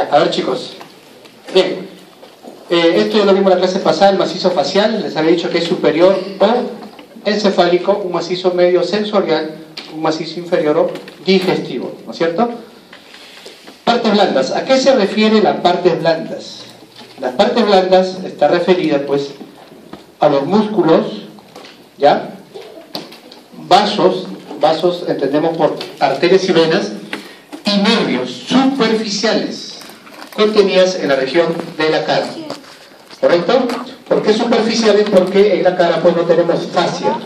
Ya, a ver chicos. Bien, esto ya lo vimos en la clase pasada, el macizo facial, les había dicho que es superior o encefálico, un macizo medio sensorial, un macizo inferior o digestivo, ¿no es cierto? Partes blandas, ¿a qué se refiere las partes blandas? Las partes blandas está referida pues a los músculos, ¿ya? Vasos entendemos por arterias y venas, y nervios superficiales contenidas en la región de la cara, ¿correcto? ¿Por qué superficiales? Porque en la cara pues no tenemos fascia,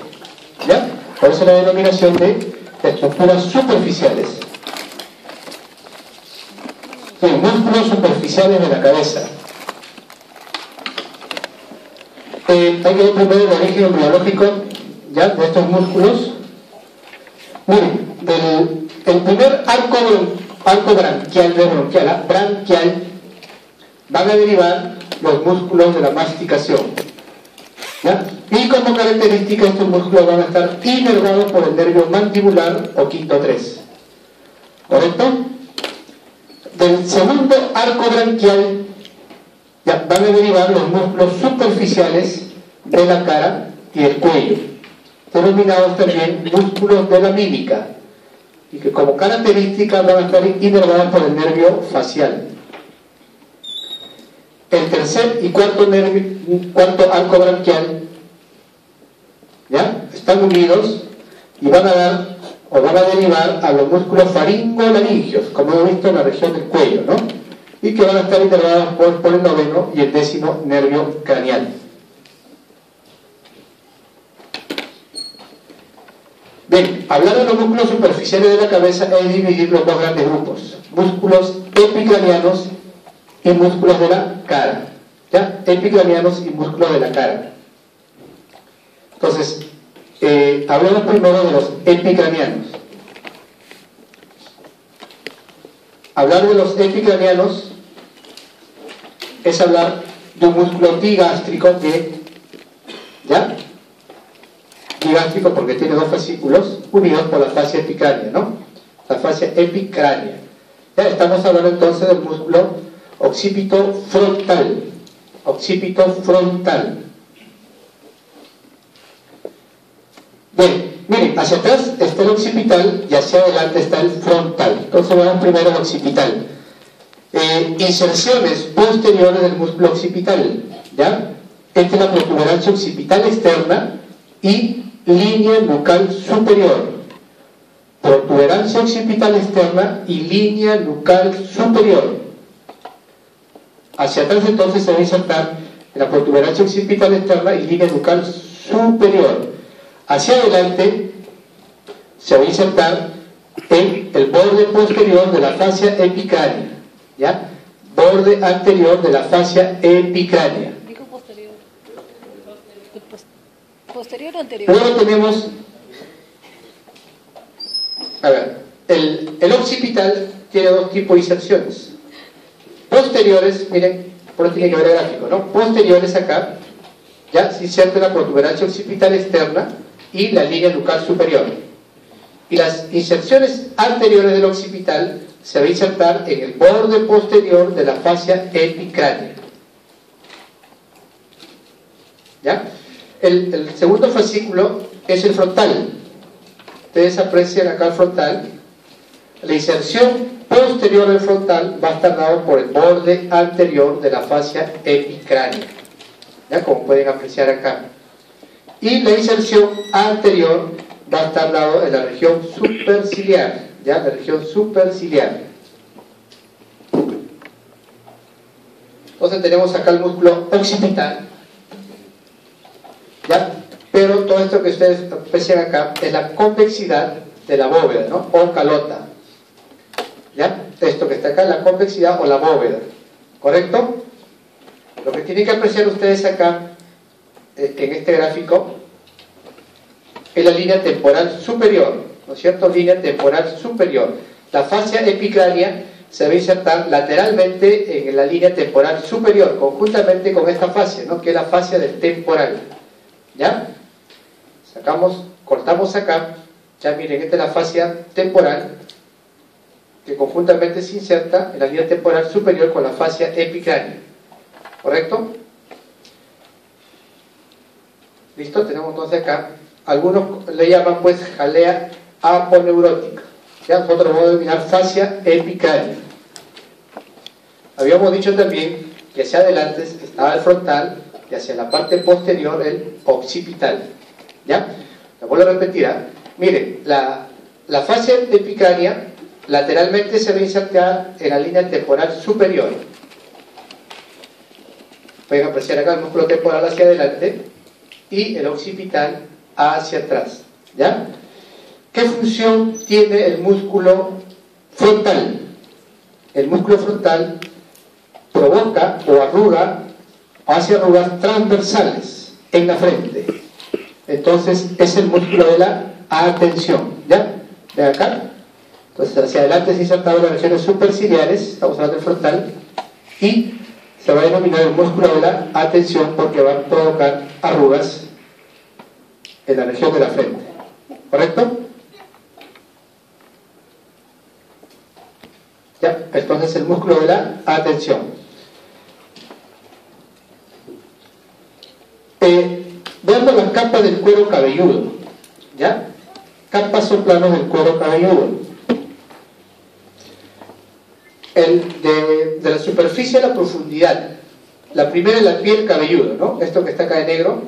¿ya? Por eso la denominación de estructuras superficiales. Sí, músculos superficiales de la cabeza. Hay que ver primero el origen embriológico, ¿ya?, de estos músculos. Miren, el primer arco branquial de branquial van a derivar los músculos de la masticación, ¿ya? Y como característica estos músculos van a estar inervados por el nervio mandibular o quinto 3, ¿correcto? Del segundo arco branquial ya van a derivar los músculos superficiales de la cara y el cuello, denominados también músculos de la mímica, y que como característica van a estar inervados por el nervio facial. El tercer y cuarto arco branquial ¿ya?, están unidos y van a dar o van a derivar a los músculos faringolaringios, como hemos visto en la región del cuello, ¿no?, y que van a estar inervados por el noveno y el décimo nervio craneal. Bien, hablar de los músculos superficiales de la cabeza es dividirlos en dos grandes grupos: músculos epicranianos y músculos de la cara, ¿ya? Epicranianos y músculos de la cara. Entonces, hablemos primero de los epicranianos. Hablar de los epicranianos es hablar de un músculo digástrico ¿ya? Digástrico porque tiene dos fascículos unidos por la fascia epicránea, ¿no? La fascia epicránea. Ya estamos hablando entonces del músculo occipito frontal. Occipito frontal. Bien, miren, hacia atrás está el occipital y hacia adelante está el frontal. Entonces vamos primero al occipital. Inserciones posteriores del músculo occipital, ¿ya? Esta es la protuberancia occipital externa y línea nucal superior. Protuberancia occipital externa y línea nucal superior. Hacia atrás entonces se va a insertar la protuberancia occipital externa y línea nucal superior. Hacia adelante se va a insertar el borde posterior de la fascia epicránea, ¿ya? Borde anterior de la fascia epicránea. Dijo posterior. ¿Posterior o anterior? Luego tenemos, a ver, el occipital tiene dos tipos de inserciones. Posteriores, miren, por eso tiene que ver el gráfico, ¿no? Posteriores acá, ya se inserta la protuberancia occipital externa y la línea nucal superior. Y las inserciones anteriores del occipital se va a insertar en el borde posterior de la fascia epicránea. ¿Ya? El segundo fascículo es el frontal. Ustedes aprecian acá el frontal. La inserción posterior del frontal va a estar dado por el borde anterior de la fascia epicránea, ¿ya? Como pueden apreciar acá. Y la inserción anterior va a estar dado en la región superciliar, ¿ya? La región superciliar. Entonces tenemos acá el músculo occipital, ¿ya? Pero todo esto que ustedes aprecian acá es la convexidad de la bóveda, ¿no? O calota, ¿ya? Esto que está acá es la convexidad o la bóveda, ¿correcto? Lo que tienen que apreciar ustedes acá en este gráfico es la línea temporal superior, ¿no es cierto? Línea temporal superior. La fascia epicránea se va a insertar lateralmente en la línea temporal superior, conjuntamente con esta fascia, ¿no?, que es la fascia del temporal, ¿ya? Cortamos acá, ya miren, esta es la fascia temporal, que conjuntamente se inserta en la línea temporal superior con la fascia epicránea. ¿Correcto? ¿Listo? Tenemos entonces acá, algunos le llaman pues jalea aponeurótica. Ya nosotros vamos a denominar fascia epicránea. Habíamos dicho también que hacia adelante estaba el frontal y hacia la parte posterior el occipital. ¿Ya? La vuelvo a repetir. Miren, la fascia epicránea lateralmente se va a insertar en la línea temporal superior. Pueden apreciar acá el músculo temporal hacia adelante y el occipital hacia atrás. ¿Ya? ¿Qué función tiene el músculo frontal? El músculo frontal provoca o arruga o hace arrugas transversales en la frente. Entonces es el músculo de la atención. ¿Ya? ¿Ven acá? Entonces hacia adelante se insertan las regiones superciliares, estamos hablando del frontal, y se va a denominar el músculo de la atención porque va a provocar arrugas en la región de la frente. ¿Correcto? ¿Ya? Entonces el músculo de la atención. Veamos las capas del cuero cabelludo. ¿Ya? Capas o planos del cuero cabelludo. De la superficie a la profundidad. La primera es la piel cabelluda, ¿no? Esto que está acá de negro.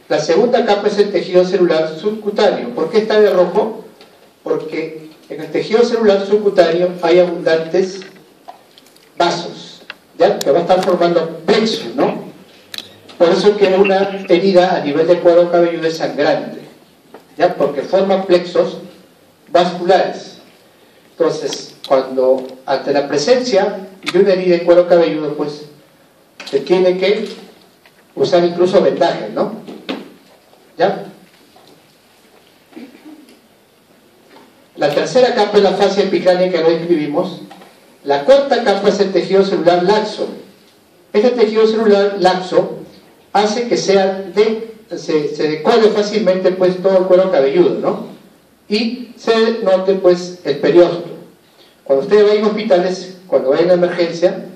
La segunda capa es el tejido celular subcutáneo. ¿Por qué está de rojo? Porque en el tejido celular subcutáneo hay abundantes vasos, ¿ya? Que va a estar formando plexos, ¿no? Por eso que una herida a nivel de cuero cabelludo es sangrante, ¿ya? Porque forma plexos vasculares. Entonces, cuando ante la presencia de una herida en cuero cabelludo, pues se tiene que usar incluso vendajes, ¿no? ¿Ya? La tercera capa es la fascia epicránea que no describimos. La cuarta capa es el tejido celular laxo. Este tejido celular laxo hace que se decore fácilmente pues todo el cuero cabelludo, ¿no? Y se note pues el periósteo. Cuando ustedes vayan a hospitales, cuando vayan a emergencia,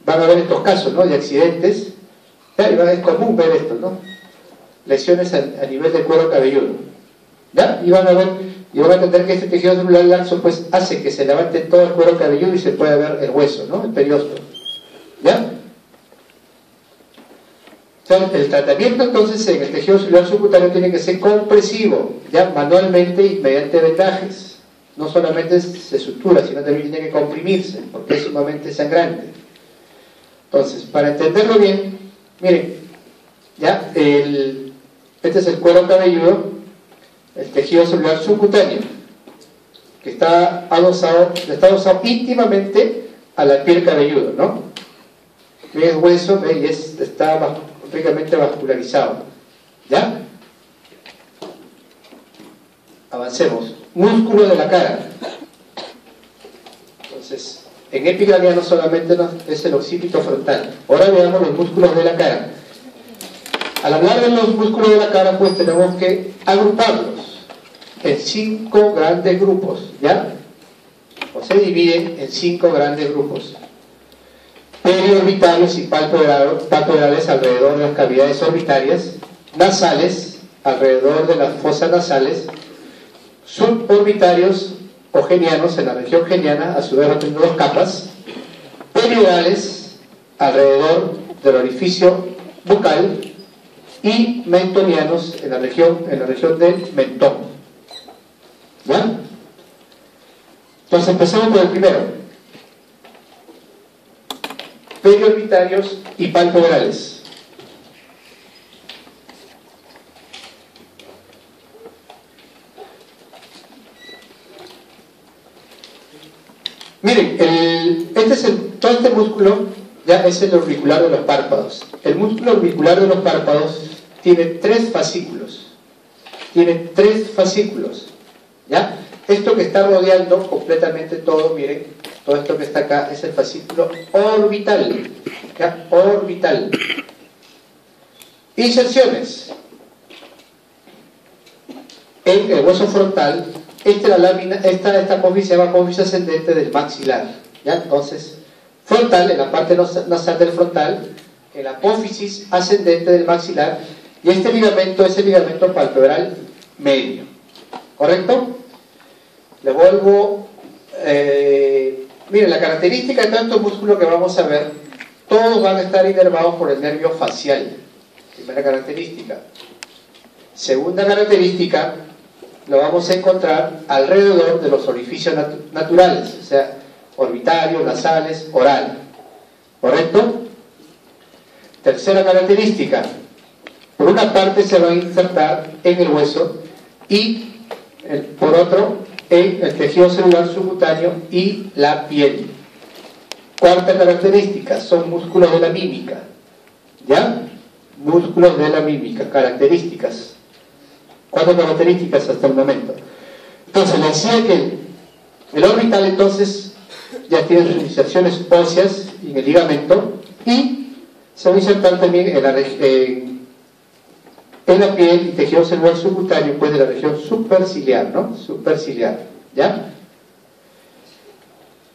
van a ver estos casos, ¿no? De accidentes. ¿Ya? Y es común ver esto, ¿no? Lesiones a nivel de cuero cabelludo. ¿Ya? Y van a ver, y van a entender que este tejido celular laxo pues hace que se levante todo el cuero cabelludo y se pueda ver el hueso, ¿no? El periósteo. ¿Ya? O sea, el tratamiento entonces en el tejido celular subcutáneo tiene que ser compresivo, ya manualmente y mediante vendajes. No solamente se sutura, sino también tiene que comprimirse, porque es sumamente sangrante. Entonces, para entenderlo bien, miren, ya este es el cuero cabelludo, el tejido celular subcutáneo, que está adosado íntimamente a la piel cabelluda, ¿no? Que es hueso, ¿ve? Y está ricamente vascularizado. ¿Ya? Avancemos. Músculo de la cara. Entonces, en epicrania no solamente es el occipito frontal. Ahora veamos los músculos de la cara. Al hablar de los músculos de la cara, pues tenemos que agruparlos en 5 grandes grupos, ¿ya? O se dividen en 5 grandes grupos. Periorbitarios y palpebrales alrededor de las cavidades orbitarias, nasales alrededor de las fosas nasales, suborbitarios o genianos en la región geniana, a su vez tienen 2 capas, periorales alrededor del orificio bucal y mentonianos en la región del mentón. ¿Ya? Entonces empezamos por el primero. Periorbitarios y palpebrales. Miren, todo este músculo ya es el auricular de los párpados. El músculo auricular de los párpados tiene 3 fascículos. Tiene 3 fascículos. ¿Ya? Esto que está rodeando completamente todo, miren, todo esto que está acá es el fascículo orbital. ¿Ya? Orbital. Inserciones en el hueso frontal esta apófisis se llama apófisis ascendente del maxilar, ¿ya? Entonces, frontal, en la parte nasal del frontal, el apófisis ascendente del maxilar, y este ligamento es el ligamento palpebral medio, ¿correcto? Le vuelvo, miren, la característica de tantos músculos que vamos a ver, todos van a estar inervados por el nervio facial, primera característica. Segunda característica, lo vamos a encontrar alrededor de los orificios naturales, o sea, orbitarios, nasales, oral, ¿correcto? Tercera característica, por una parte se va a insertar en el hueso y por otro en el tejido celular subcutáneo y la piel. Cuarta característica, son músculos de la mímica, ¿ya? Músculos de la mímica, características. 4 características hasta el momento. Entonces, le decía que el orbital entonces ya tiene sus inserciones óseas en el ligamento y se va a insertar también en la piel y tejido celular subcutáneo, pues de la región superciliar, ¿no? Superciliar, ¿ya?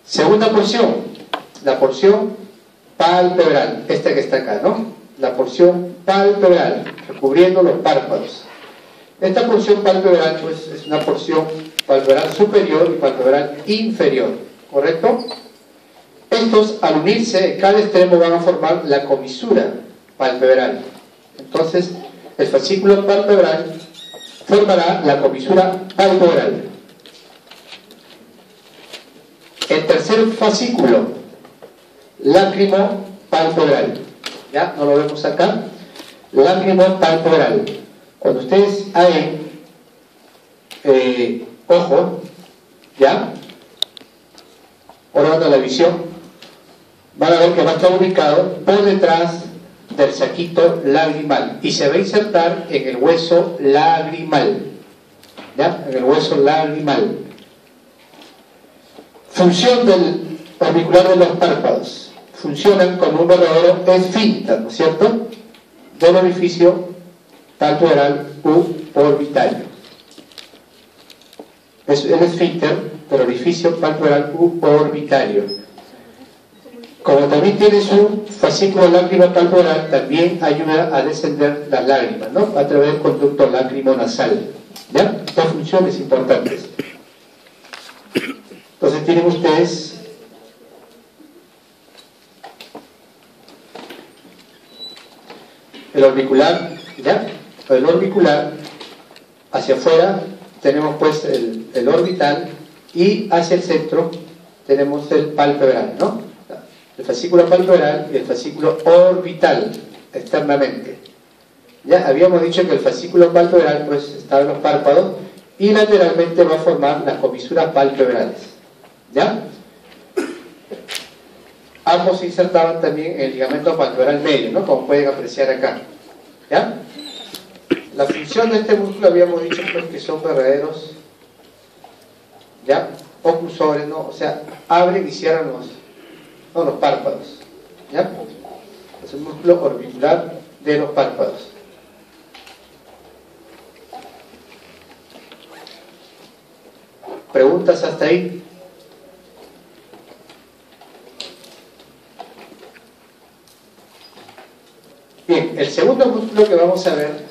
Segunda porción, la porción palpebral, esta que está acá, ¿no? La porción palpebral, recubriendo los párpados. Esta porción palpebral, pues, es una porción palpebral superior y palpebral inferior, ¿correcto? Estos, al unirse en cada extremo, van a formar la comisura palpebral. Entonces, el fascículo palpebral formará la comisura palpebral. El tercer fascículo, lácrimo palpebral. ¿Ya? No lo vemos acá. Lácrimo palpebral. Cuando ustedes hay ojo, ¿ya? Orando la visión, van a ver que va a estar ubicado por detrás del saquito lagrimal y se va a insertar en el hueso lagrimal, ¿ya? En el hueso lagrimal. Función del orbicular de los párpados. Funcionan como un verdadero esfínter, ¿no es cierto?, del orificio palpebral u orbitario. Es el esfínter del orificio palpebral u orbitario. Como también tiene su fascículo lágrima palpebral, también ayuda a descender las lágrimas, ¿no?, a través del conducto lágrimo-nasal. ¿Ya? Dos funciones importantes. Entonces tienen ustedes el orbicular, ¿ya? El orbicular, hacia afuera tenemos pues el orbital y hacia el centro tenemos el palpebral, ¿no? El fascículo palpebral y el fascículo orbital externamente. Ya habíamos dicho que el fascículo palpebral pues está en los párpados y lateralmente va a formar las comisuras palpebrales. ¿Ya? Ambos se insertaban también en el ligamento palpebral medio, ¿no?, como pueden apreciar acá. ¿Ya? La función de este músculo habíamos dicho pues que son verdaderos, ¿ya?, oclusores, ¿no? O sea, abren y cierran los párpados. ¿Ya? Es el músculo orbicular de los párpados. ¿Preguntas hasta ahí? Bien, el segundo músculo que vamos a ver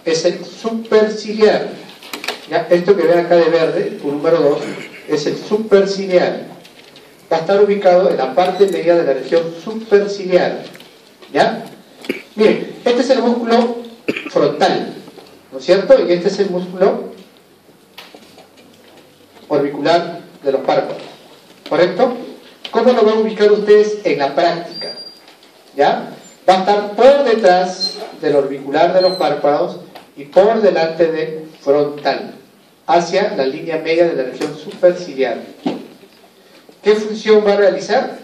es el superciliar. ¿Ya? Esto que ven acá de verde, el número 2, es el superciliar. Va a estar ubicado en la parte media de la región superciliar. ¿Ya? Miren, este es el músculo frontal, ¿no es cierto? Y este es el músculo orbicular de los párpados, ¿correcto? ¿Cómo lo van a ubicar ustedes en la práctica? ¿Ya? Va a estar por detrás del orbicular de los párpados y por delante del frontal, hacia la línea media de la región superciliar. ¿Qué función va a realizar?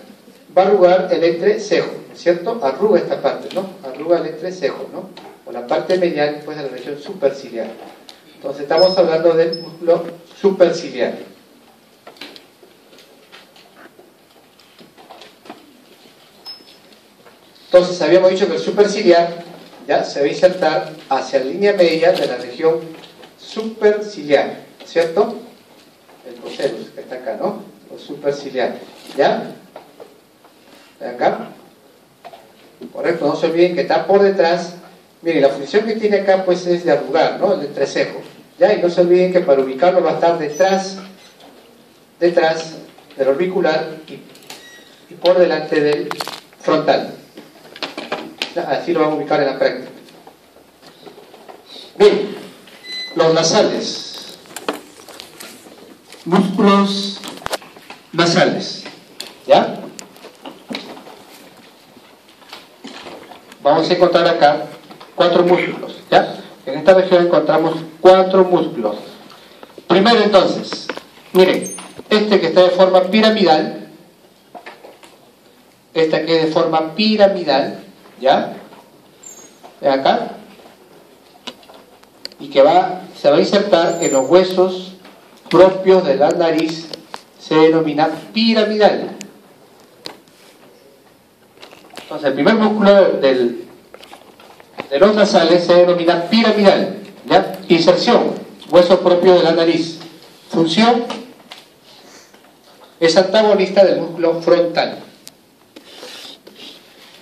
Va a arrugar el entrecejo, ¿no es cierto? Arruga esta parte, ¿no? Arruga el entrecejo, ¿no? O la parte medial, pues, de la región superciliar. Entonces estamos hablando del músculo superciliar. Entonces habíamos dicho que el superciliar ya se va a insertar hacia la línea media de la región superciliar, ¿cierto? los superciliares, ¿ya? De acá. Correcto, no se olviden que está por detrás. Miren, la función que tiene acá pues es de arrugar, ¿no? El entrecejo. ¿Ya? Y no se olviden que para ubicarlo va a estar detrás del orbicular y por delante del frontal. ¿Ya? Así lo vamos a ubicar en la práctica. Bien, los nasales. Músculos nasales. ¿Ya? Vamos a encontrar acá 4 músculos, ¿ya? En esta región encontramos 4 músculos. Primero entonces, miren, este que está de forma piramidal, esta que es de forma piramidal, ¿ya? De acá, y que se va a insertar en los huesos propios de la nariz, se denomina piramidal. Entonces, el primer músculo de los nasales se denomina piramidal, ¿ya? Inserción, hueso propio de la nariz. Función, es antagonista del músculo frontal.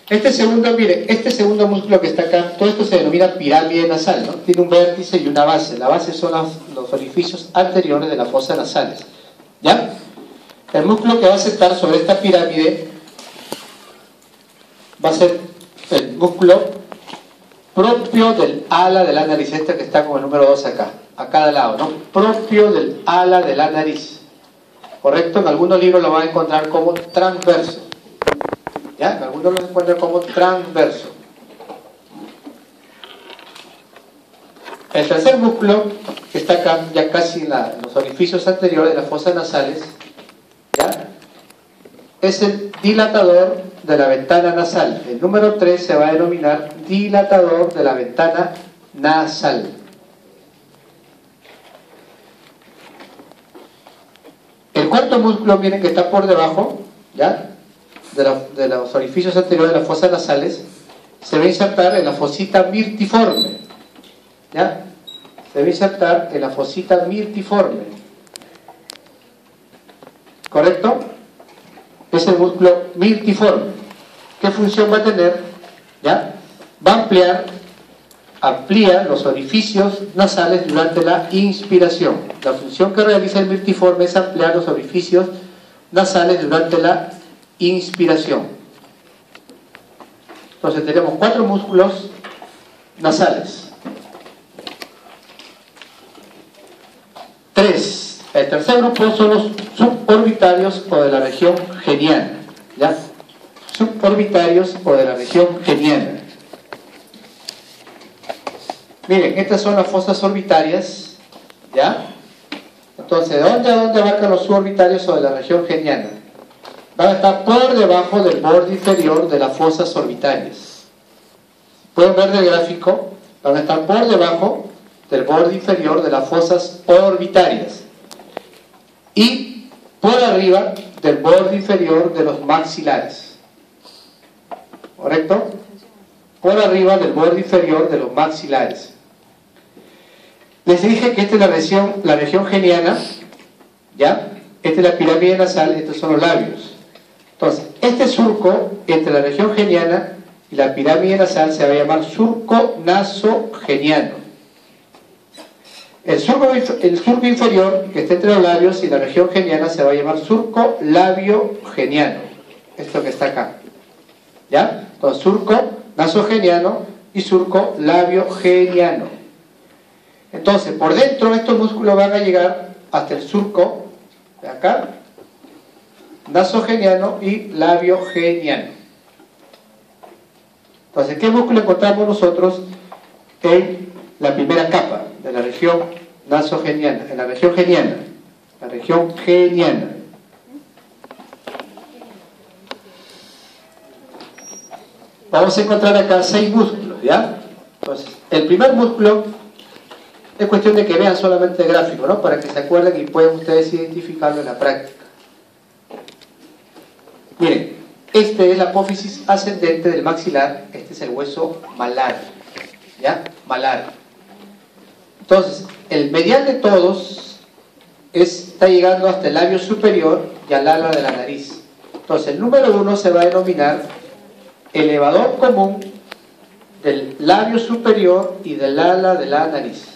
Este segundo músculo que está acá, todo esto se denomina pirámide nasal, ¿no? Tiene un vértice y una base. La base son los orificios anteriores de las fosas nasales, ¿ya? El músculo que va a sentar sobre esta pirámide va a ser el músculo propio del ala de la nariz, este que está como el número 2 acá, a cada lado, ¿no? Propio del ala de la nariz. ¿Correcto? En algunos libros lo van a encontrar como transverso. ¿Ya? En algunos lo encuentran como transverso. El tercer músculo, que está acá, ya casi en los orificios anteriores de las fosas nasales, ¿ya? Es el dilatador de la ventana nasal. El número 3 se va a denominar dilatador de la ventana nasal. El cuarto músculo, miren que está por debajo, ¿ya? De los orificios anteriores de las fosas nasales, se va a insertar en la fosita mirtiforme, ¿ya? Se va a insertar en la fosita mirtiforme. ¿Correcto? Es el músculo mirtiforme. ¿Qué función va a tener? ¿Ya? Va a amplía los orificios nasales durante la inspiración. La función que realiza el mirtiforme es ampliar los orificios nasales durante la inspiración. Entonces tenemos 4 músculos nasales. 3. El tercer grupo son los suborbitarios o de la región geniana, ¿ya? Suborbitarios o de la región geniana. Miren, estas son las fosas orbitarias, ¿ya? Entonces, ¿de dónde a dónde abarcan los suborbitarios o de la región geniana? Van a estar por debajo del borde inferior de las fosas orbitarias. Pueden ver del gráfico, van a estar por debajo del borde inferior de las fosas orbitarias y por arriba del borde inferior de los maxilares. ¿Correcto? Por arriba del borde inferior de los maxilares. Les dije que esta es la región geniana, ¿ya? Esta es la pirámide nasal, estos son los labios. Entonces, este surco entre la región geniana y la pirámide nasal se va a llamar surco nasogeniano. El surco inferior, que está entre los labios y la región geniana, se va a llamar surco labiogeniano. Esto que está acá. ¿Ya? Entonces, surco nasogeniano y surco labiogeniano. Entonces, por dentro estos músculos van a llegar hasta el surco de acá, nasogeniano y labiogeniano. Entonces, ¿qué músculo encontramos nosotros en la primera capa de la región nasogeniana? En la región geniana. La región geniana. Vamos a encontrar acá 6 músculos, ¿ya? Entonces, el primer músculo es cuestión de que vean solamente el gráfico, ¿no? Para que se acuerden y puedan ustedes identificarlo en la práctica. Miren, este es la apófisis ascendente del maxilar, este es el hueso malar, ¿ya? Malar. Entonces, el medial de todos está llegando hasta el labio superior y al ala de la nariz. Entonces el número 1 se va a denominar elevador común del labio superior y del ala de la nariz.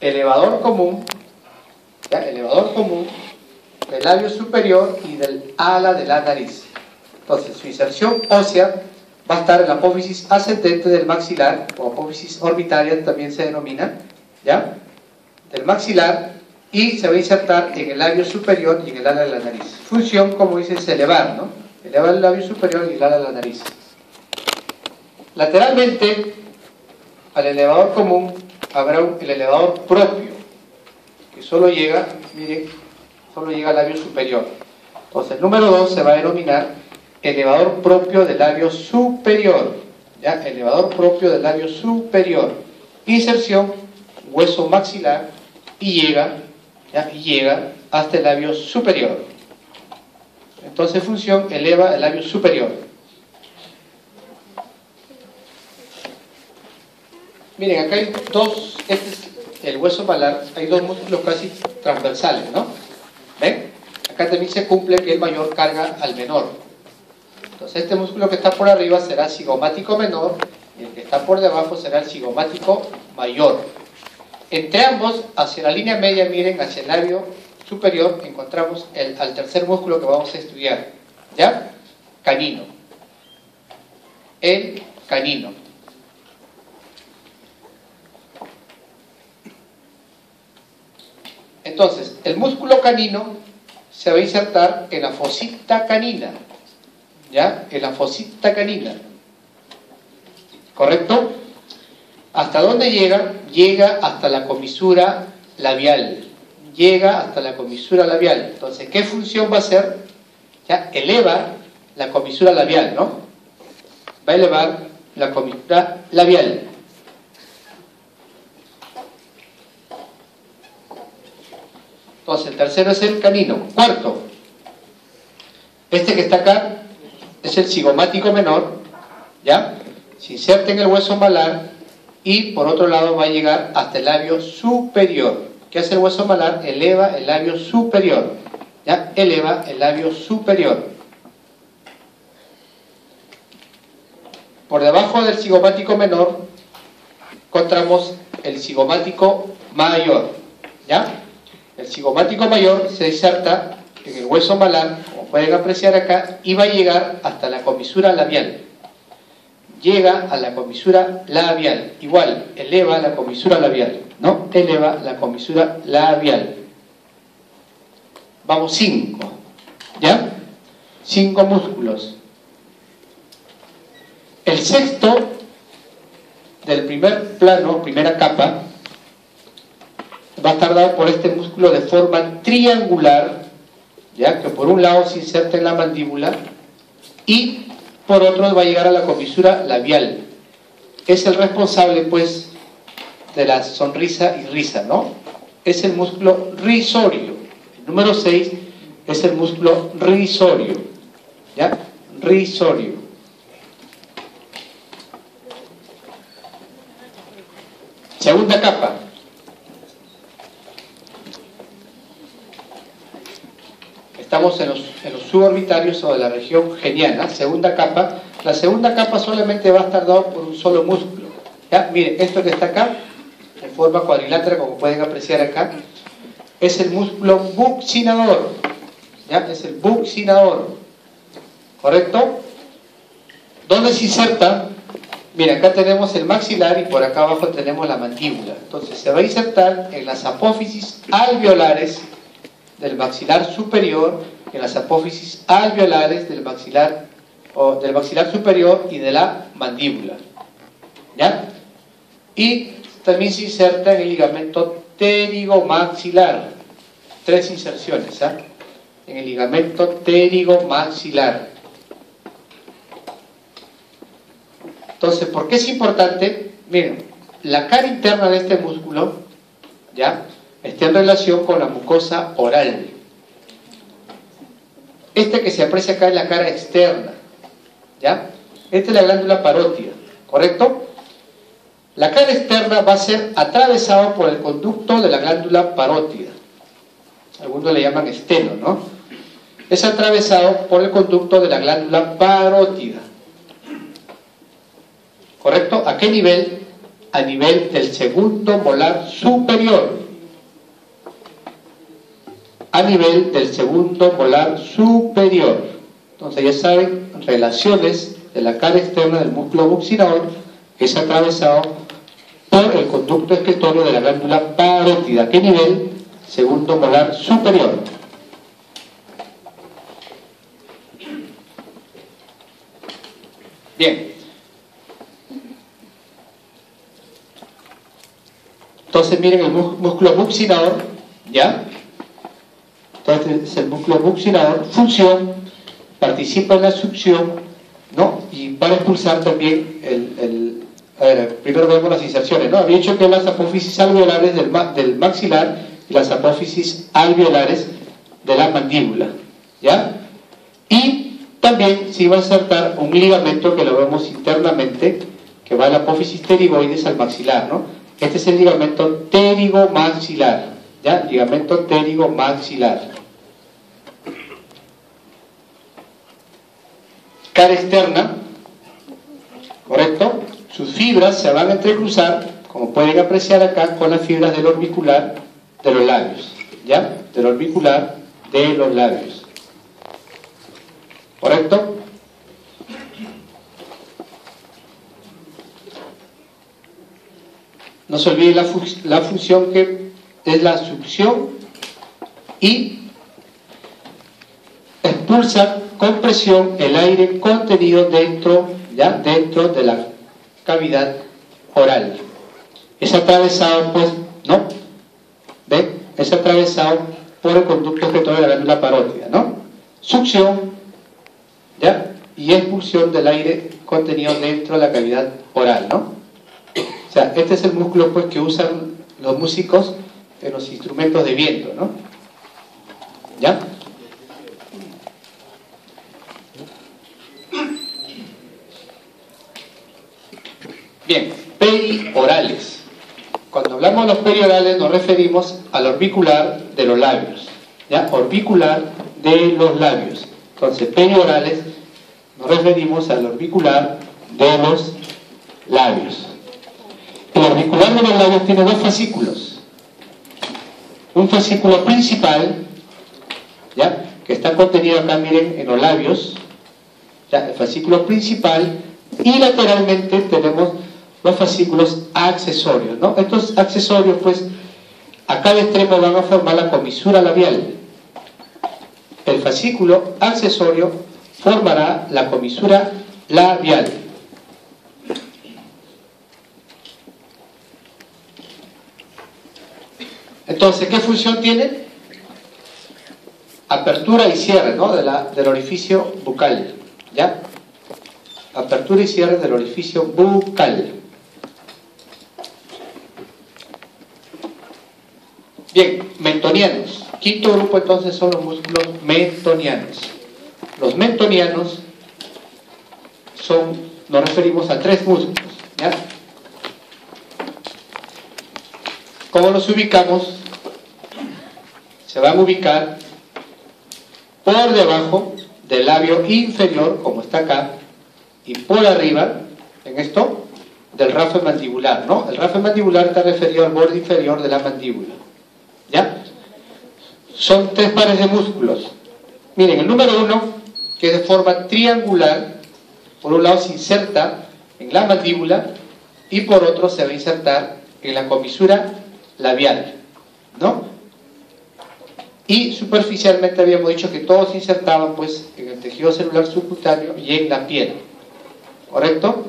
Elevador común, ¿ya? Elevador común del labio superior y del ala de la nariz. Entonces su inserción ósea va a estar en la apófisis ascendente del maxilar, o apófisis orbitaria también se denomina, ¿ya? Del maxilar, y se va a insertar en el labio superior y en el ala de la nariz. Función, como dice, es elevar, ¿no? Elevar el labio superior y el ala de la nariz. Lateralmente al elevador común habrá el elevador propio, que solo llega, miren, solo llega al labio superior. Entonces el número 2 se va a denominar elevador propio del labio superior, ¿ya? Elevador propio del labio superior. Inserción, hueso maxilar, y llega, ¿ya? Y llega hasta el labio superior. Entonces función, eleva el labio superior. Miren, acá hay dos, este es el hueso malar, hay dos músculos casi transversales, ¿no? ¿Ven? Acá también se cumple que el mayor carga al menor. Entonces este músculo que está por arriba será el cigomático menor y el que está por debajo será el cigomático mayor. Entre ambos, hacia la línea media, miren, hacia el labio superior, encontramos al tercer músculo que vamos a estudiar, ¿ya? Canino. El canino. Entonces, el músculo canino se va a insertar en la fosita canina, ¿ya? En la fosita canina. ¿Correcto? ¿Hasta dónde llega? Llega hasta la comisura labial. Llega hasta la comisura labial. Entonces, ¿qué función va a hacer? Ya, eleva la comisura labial, ¿no? Va a elevar la comisura labial. Entonces, el tercero es el canino. Cuarto, este que está acá es el cigomático menor, ¿ya? Se inserta en el hueso malar y por otro lado va a llegar hasta el labio superior. ¿Qué hace el hueso malar? Eleva el labio superior, ¿ya? Eleva el labio superior. Por debajo del cigomático menor encontramos el cigomático mayor, ¿ya? El cigomático mayor se inserta en el hueso malar, como pueden apreciar acá, y va a llegar hasta la comisura labial. Llega a la comisura labial. Igual, eleva la comisura labial, ¿no? Eleva la comisura labial. Vamos, 5, ¿ya? 5 músculos. El sexto del primer plano, primera capa, va a estar dado por este músculo de forma triangular, ya que por un lado se inserta en la mandíbula y por otro va a llegar a la comisura labial. Es el responsable, pues, de la sonrisa y risa, ¿no? Es el músculo risorio. El número 6 es el músculo risorio, ¿ya? Risorio. Segunda capa. Estamos en los suborbitarios o de la región geniana, segunda capa. La segunda capa solamente va a estar dado por un solo músculo. ¿Ya? Miren, esto que está acá, en forma cuadrilátera, como pueden apreciar acá, es el músculo buccinador. ¿Ya? Es el buccinador. ¿Correcto? ¿Dónde se inserta? Mira, acá tenemos el maxilar y por acá abajo tenemos la mandíbula. Entonces se va a insertar en las apófisis alveolares del maxilar superior, en las apófisis alveolares del maxilar superior y de la mandíbula, ¿ya? Y también se inserta en el ligamento pterigomaxilar. 3 inserciones, ¿ah? En el ligamento pterigomaxilar. Entonces, ¿por qué es importante? Miren, la cara interna de este músculo, ¿ya?, está en relación con la mucosa oral. Este que se aprecia acá es la cara externa, ¿ya? Esta es la glándula parótida, ¿correcto? La cara externa va a ser atravesada por el conducto de la glándula parótida. algunos le llaman esteno, ¿no? Es atravesado por el conducto de la glándula parótida. ¿Correcto? ¿A qué nivel? A nivel del segundo molar superior. A nivel del segundo molar superior. Entonces ya saben, relaciones de la cara externa del músculo buccinador es atravesado por el conducto excretorio de la glándula parótida. ¿A qué nivel? Segundo molar superior. Bien. Entonces miren el músculo buccinador, ¿ya? Entonces el músculo buccinador, función, participa en la succión, ¿no? Y para expulsar también a ver, primero vemos las inserciones, ¿no? Había dicho que las apófisis alveolares del maxilar y las apófisis alveolares de la mandíbula, ¿ya? Y también se iba a insertar un ligamento que lo vemos internamente, que va de la apófisis pterigoides al maxilar, ¿no? Este es el ligamento pterigomaxilar, ¿ya? Ligamento pterigomaxilar. Cara externa, ¿correcto? Sus fibras se van a entrecruzar, como pueden apreciar acá, con las fibras del orbicular de los labios, ¿ya? Del orbicular de los labios. ¿Correcto? No se olvide la función que es la succión y expulsa con presión el aire contenido dentro de la cavidad oral. Es atravesado, pues, ¿no? ¿Ve? Es atravesado por el conducto excretorio de la glándula parótida, ¿no? Succión, ¿ya? Y expulsión del aire contenido dentro de la cavidad oral, ¿no? O sea, este es el músculo, pues, que usan los músicos en los instrumentos de viento, ¿no? ¿Ya? Bien, periorales. Cuando hablamos de los periorales nos referimos al orbicular de los labios, ¿ya? Orbicular de los labios. Entonces, periorales nos referimos al orbicular de los labios. El orbicular de los labios tiene dos fascículos. Un fascículo principal, ¿ya? Que está contenido acá, miren, en los labios, ¿ya? El fascículo principal, y lateralmente tenemos los fascículos accesorios, ¿no? Estos accesorios, pues, a cada extremo van a formar la comisura labial. El fascículo accesorio formará la comisura labial. Entonces, ¿qué función tiene? Apertura y cierre, ¿no? Del orificio bucal, ¿ya? Apertura y cierre del orificio bucal. Bien, mentonianos. Quinto grupo entonces son los músculos mentonianos. Los mentonianos nos referimos a tres músculos, ¿ya? ¿Cómo los ubicamos? Se van a ubicar por debajo del labio inferior, como está acá, y por arriba, en esto, del rafe mandibular, ¿no? El rafe mandibular está referido al borde inferior de la mandíbula, ¿ya? Son tres pares de músculos. Miren, el número 1, que es de forma triangular, por un lado se inserta en la mandíbula y por otro se va a insertar en la comisura labial, ¿no? Y superficialmente habíamos dicho que todos se insertaban, pues, en el tejido celular subcutáneo y en la piel, ¿correcto?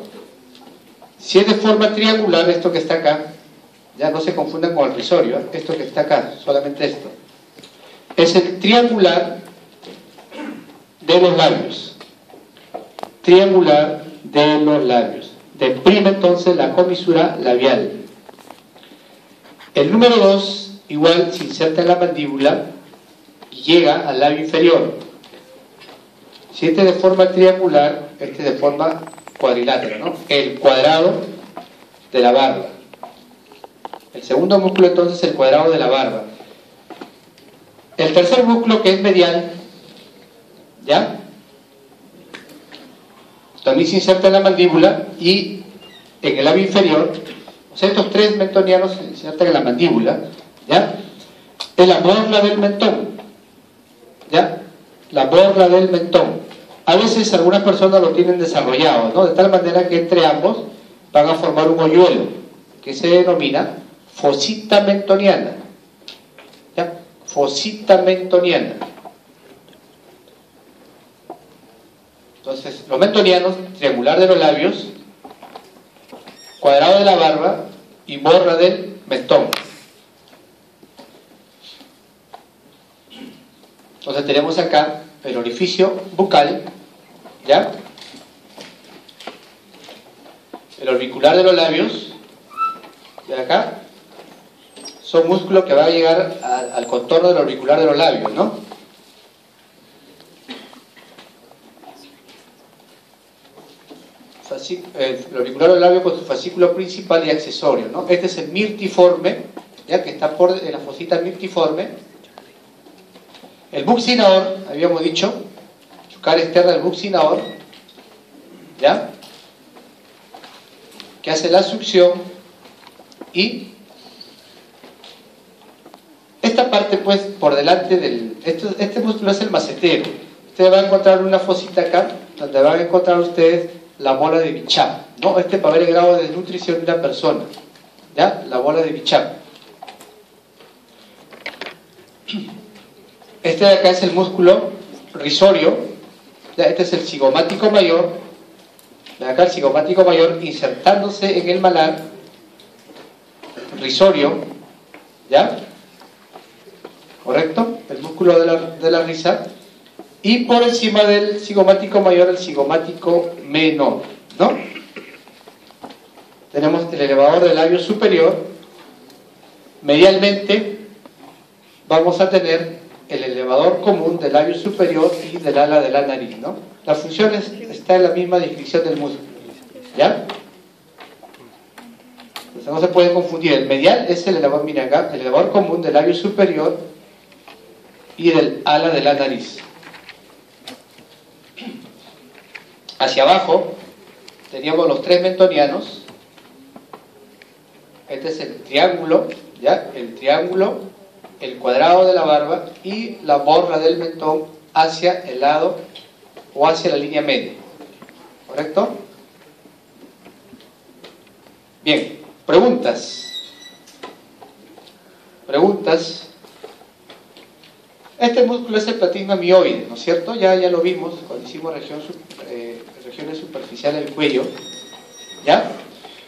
Si es de forma triangular, esto que está acá, ya no se confundan con el rizorio, esto que está acá, solamente esto, es el triangular de los labios. Triangular de los labios. Deprime entonces la comisura labial. El número 2, igual, se inserta en la mandíbula y llega al labio inferior. Si este es de forma triangular, este es de forma cuadrilátera, ¿no? El cuadrado de la barba. El segundo músculo entonces es el cuadrado de la barba. El tercer músculo, que es medial, ¿ya? También se inserta en la mandíbula y en el labio inferior. O sea, estos tres mentonianos se insertan en la mandíbula, ¿ya? Es la borla del mentón, ¿ya? La borla del mentón. A veces algunas personas lo tienen desarrollado, ¿no? De tal manera que entre ambos van a formar un hoyuelo, que se denomina fosita mentoniana, ¿ya? Fosita mentoniana. Entonces, los mentonianos, triangular de los labios, cuadrado de la barba y borla del mentón. Entonces tenemos acá el orificio bucal, ¿ya? El orbicular de los labios, y acá son músculos que van a llegar al contorno del orbicular de los labios, ¿no? El auricular del labio con su fascículo principal y accesorio, ¿no? Este es el mirtiforme, ya que está en la fosita mirtiforme. El buccinador, habíamos dicho, su cara externa del buccinador, ¿ya? Que hace la succión y esta parte, pues, por delante del... Este músculo es el macetero. Ustedes van a encontrar una fosita acá, donde van a encontrar ustedes la bola de Bicham, ¿no? Para ver el grado de desnutrición de una persona, ¿ya? La bola de Bicham. Este de acá es el músculo risorio, ¿ya? Este es el cigomático mayor, de acá el cigomático mayor insertándose en el malar risorio, ¿ya? ¿Correcto? El músculo de la risa. Y por encima del cigomático mayor, el cigomático menor, ¿no? Tenemos el elevador del labio superior. Medialmente vamos a tener el elevador común del labio superior y del ala de la nariz, ¿no? La función está en la misma descripción del músculo, ¿ya? Entonces no se puede confundir. El medial es el elevador, miren acá, el elevador común del labio superior y del ala de la nariz. Hacia abajo teníamos los tres mentonianos. Este es el triángulo, ¿ya? El triángulo, el cuadrado de la barba y la borla del mentón hacia el lado o hacia la línea media. ¿Correcto? Bien, preguntas. Preguntas. Este músculo es el platysma mioide, ¿no es cierto? Ya lo vimos cuando hicimos regiones superficiales del cuello, ¿ya?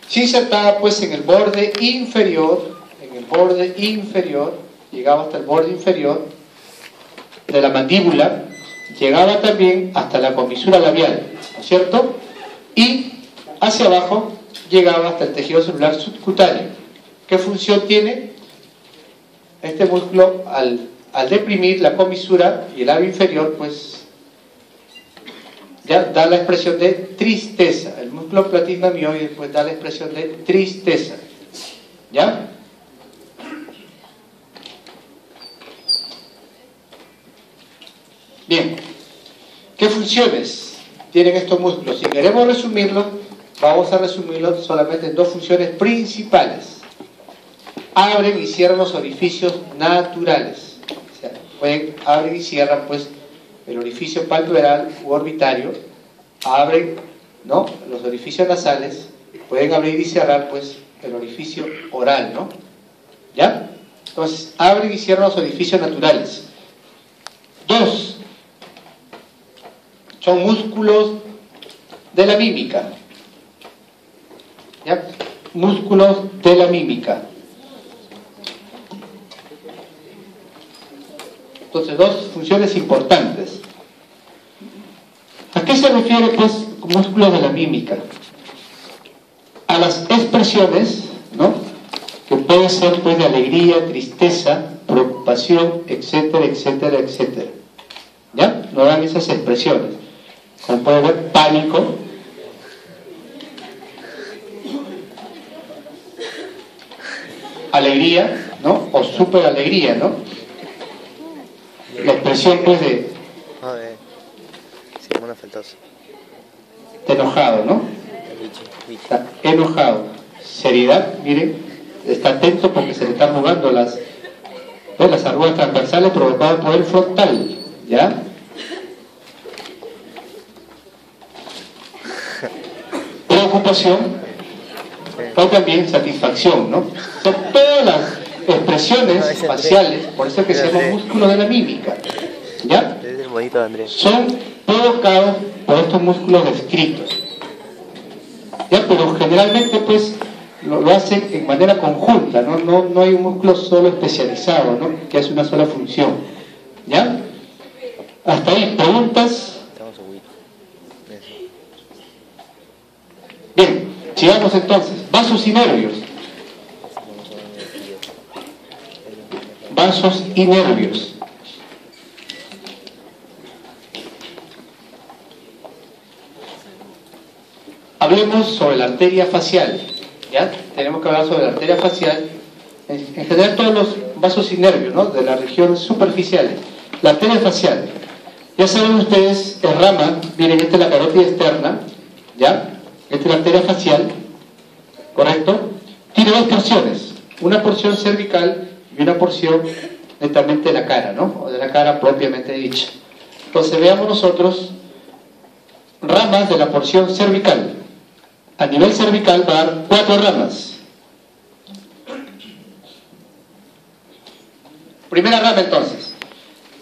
Se insertaba pues en el borde inferior, llegaba hasta el borde inferior de la mandíbula, llegaba también hasta la comisura labial, ¿no es cierto? Y hacia abajo llegaba hasta el tejido celular subcutáneo. ¿Qué función tiene? Este músculo al deprimir la comisura y el labio inferior, pues ya da la expresión de tristeza. El músculo platysma mioide pues da la expresión de tristeza, ¿ya? Bien, ¿qué funciones tienen estos músculos? Si queremos resumirlos, vamos a resumirlos solamente en dos funciones principales. Abren y cierran los orificios naturales. O sea, abren y cierran pues el orificio palpebral u orbitario, abren, ¿no?, los orificios nasales, pueden abrir y cerrar pues el orificio oral, ¿no? ¿Ya? Entonces, abren y cierran los orificios naturales. Dos, son músculos de la mímica, ¿ya? Músculos de la mímica. Entonces, dos funciones importantes. ¿A qué se refiere, pues, con músculos de la mímica? A las expresiones, ¿no?, que pueden ser, pues, de alegría, tristeza, preocupación, etcétera, etcétera, etcétera. ¿Ya? No dan esas expresiones. Como puede ver, pánico, alegría, ¿no?, o super alegría, ¿no? la expresión pues de sí, faltoso. Enojado, ¿no? Está enojado. Seriedad, miren, está atento porque se le están jugando las arrugas transversales provocadas por el frontal, ¿ya? Preocupación o también satisfacción, ¿no? Son todas las expresiones faciales, por eso es que se llama músculo de la mímica, ¿ya? Son provocados por estos músculos descritos, ¿ya? Pero generalmente pues lo hacen en manera conjunta, no hay un músculo solo especializado, ¿no? Que hace una sola función, ¿ya? Hasta ahí, ¿preguntas? Bien, sigamos entonces. Vasos y nervios. Vasos y nervios. Hablemos sobre la arteria facial. ¿Ya? Tenemos que hablar sobre la arteria facial. En general todos los vasos y nervios, ¿no? De la región superficial. La arteria facial. Ya saben ustedes, es rama, miren, esta es la carótida externa, ¿ya? Esta es la arteria facial, ¿correcto? Tiene dos porciones, una porción cervical y una porción netamente de la cara, ¿no? O de la cara propiamente dicha. Entonces veamos nosotros ramas de la porción cervical. A nivel cervical va a dar 4 ramas. Primera rama entonces.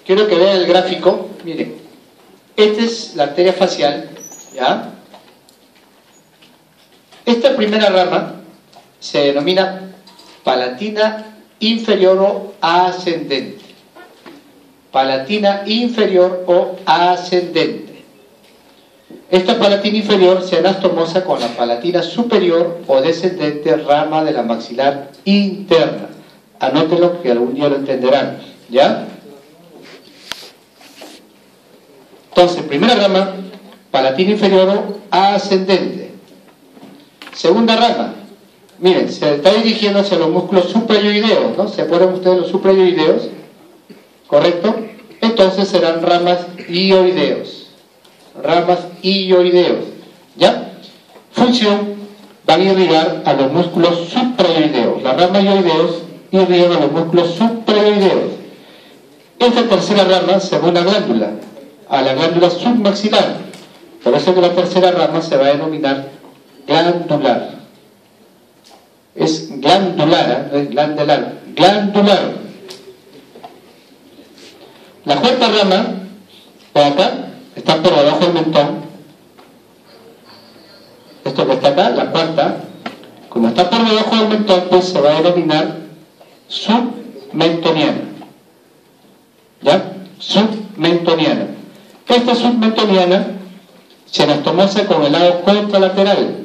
Quiero que vean el gráfico. Miren, esta es la arteria facial, ¿ya? Esta primera rama se denomina palatina inferior o ascendente. Palatina inferior o ascendente. Esta palatina inferior se anastomosa con la palatina superior o descendente rama de la maxilar interna. Anótenlo que algún día lo entenderán, ¿ya? Entonces, primera rama, palatina inferior o ascendente. Segunda rama, miren, se está dirigiendo hacia los músculos suprayoideos, ¿no? ¿Se acuerdan ustedes de los suprayoideos? ¿Correcto? Entonces serán ramas ioideos. Ramas ioideos, ¿ya? Función, van a irrigar a los músculos suprayoideos. Las ramas ioideos irrigan a los músculos suprayoideos. Esta tercera rama se va a una glándula, a la glándula submaxilar. Por eso que la tercera rama se va a denominar glandular. Es glandular, no es glandular. Glandular. La cuarta rama, de acá, está por debajo del mentón. Esto que está acá, la cuarta, como está por debajo del mentón, pues se va a denominar submentoniana. ¿Ya? Submentoniana. Esta submentoniana se anastomosa con el lado contralateral.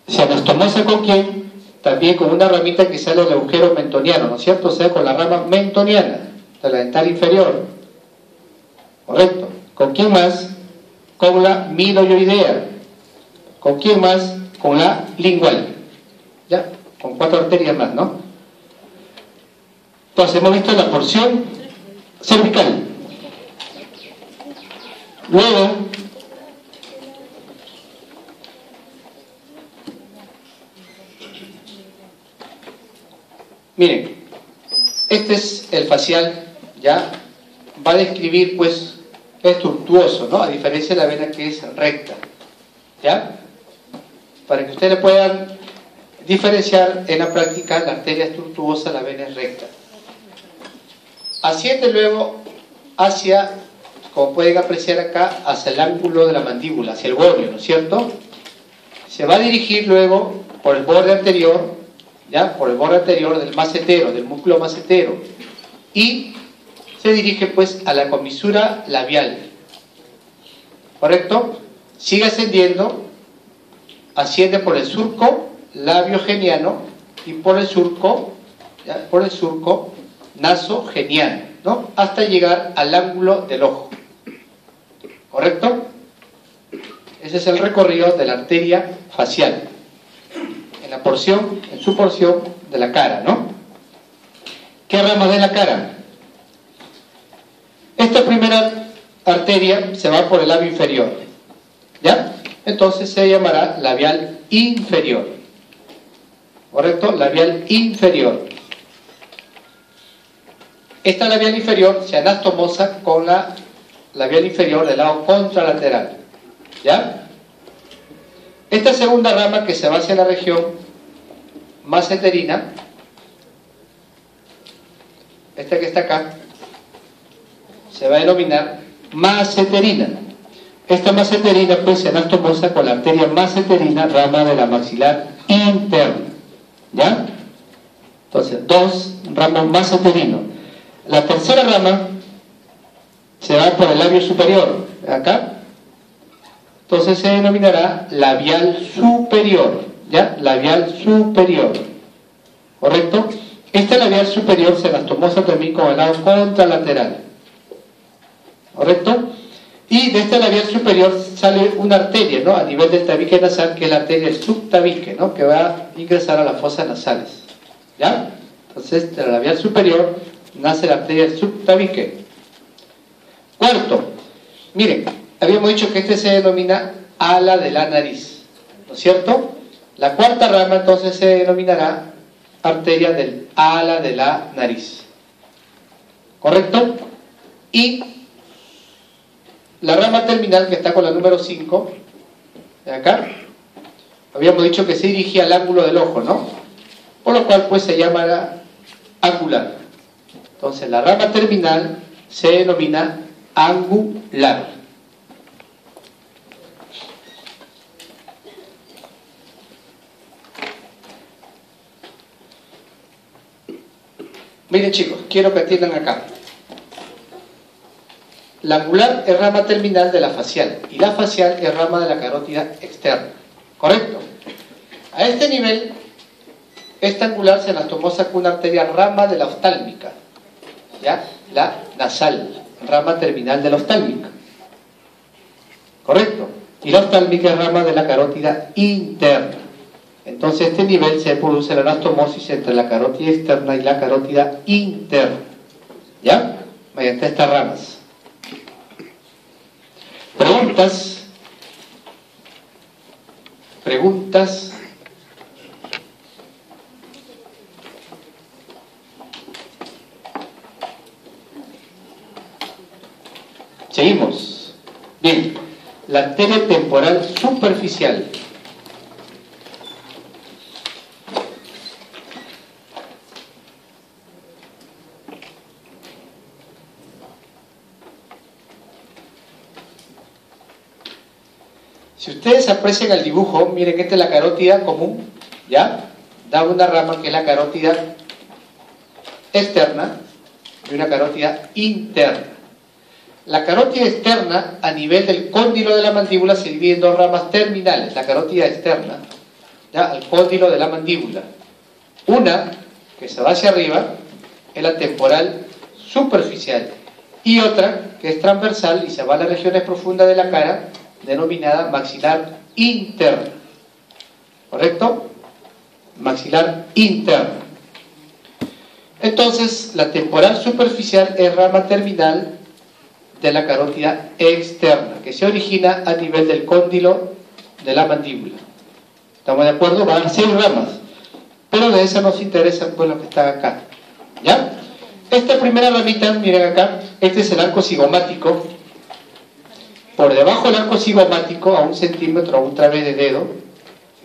¿Se anastomosa con quién? También con una ramita que sale del agujero mentoniano, ¿no es cierto? O sea, con la rama mentoniana, de la dental inferior. ¿Correcto? ¿Con quién más? Con la miloioidea. ¿Con quién más? Con la lingual. ¿Ya? Con 4 arterias más, ¿no? Entonces hemos visto la porción cervical. Luego, miren, este es el facial, ¿ya? Va a describir, pues, es tortuoso, ¿no? A diferencia de la vena que es recta, ¿ya? Para que ustedes puedan diferenciar en la práctica, la arteria es tortuosa, la vena es recta. Asciende luego hacia, como pueden apreciar acá, hacia el ángulo de la mandíbula, hacia el gonio, ¿no es cierto? Se va a dirigir luego por el borde anterior, ¿ya? Por el borde anterior del macetero, del músculo macetero, y se dirige pues a la comisura labial, ¿correcto? Sigue ascendiendo, asciende por el surco labiogeniano y por el surco, ¿ya? Por el surco nasogeniano, ¿no? Hasta llegar al ángulo del ojo, ¿correcto? Ese es el recorrido de la arteria facial en su porción de la cara, ¿no? ¿Qué rama de la cara? Esta primera arteria se va por el labio inferior, ¿ya? Entonces se llamará labial inferior, ¿correcto? Labial inferior. Esta labial inferior se anastomosa con la labial inferior del lado contralateral, ¿ya? Esta segunda rama que se va hacia la región maseterina, esta que está acá, se va a denominar maseterina. Esta maseterina pues se anastomosa con la arteria maseterina, rama de la maxilar interna, ¿ya? Entonces, dos ramos maseterinos. La tercera rama se va por el labio superior, acá. Entonces se denominará labial superior, ¿ya? Labial superior, ¿correcto? Esta labial superior se anastomosa también con el lado contralateral, ¿correcto? Y de esta labial superior sale una arteria, ¿no? A nivel del tabique nasal, que es la arteria subtabique, ¿no? Que va a ingresar a las fosas nasales, ¿ya? Entonces, de la labial superior nace la arteria subtabique. Cuarto, miren, habíamos dicho que este se denomina ala de la nariz, ¿no es cierto? La cuarta rama entonces se denominará arteria del ala de la nariz, ¿correcto? Y la rama terminal que está con la número 5, de acá, habíamos dicho que se dirigía al ángulo del ojo, ¿no? Por lo cual pues se llamará angular. Entonces la rama terminal se denomina angular. Miren chicos, quiero que atiendan acá. La angular es rama terminal de la facial y la facial es rama de la carótida externa, ¿correcto? A este nivel, esta angular se anastomosa con una arteria rama de la oftálmica, ¿ya? La nasal, rama terminal de la oftálmica, ¿correcto? Y la oftálmica es rama de la carótida interna. Entonces a este nivel se produce la anastomosis entre la carótida externa y la carótida interna, ¿ya? Mediante estas ramas. Preguntas. Seguimos. Bien, la arteria temporal superficial. Si ustedes aprecian el dibujo, miren que esta es la carótida común, ¿ya? Da una rama que es la carótida externa y una carótida interna. La carótida externa, a nivel del cóndilo de la mandíbula, se divide en dos ramas terminales. La carótida externa, ¿ya? Al cóndilo de la mandíbula. Una, que se va hacia arriba, es la temporal superficial. Y otra, que es transversal y se va a las regiones profundas de la cara, denominada maxilar interna, ¿correcto? Maxilar interna. Entonces, la temporal superficial es rama terminal de la carótida externa, que se origina a nivel del cóndilo de la mandíbula. ¿Estamos de acuerdo? Van a ser 6 ramas, pero de esas nos interesan pues los que están acá, ¿ya? Esta primera ramita, miren acá, este es el arco cigomático. Por debajo del arco cigomático, a 1 centímetro, a un través de dedo,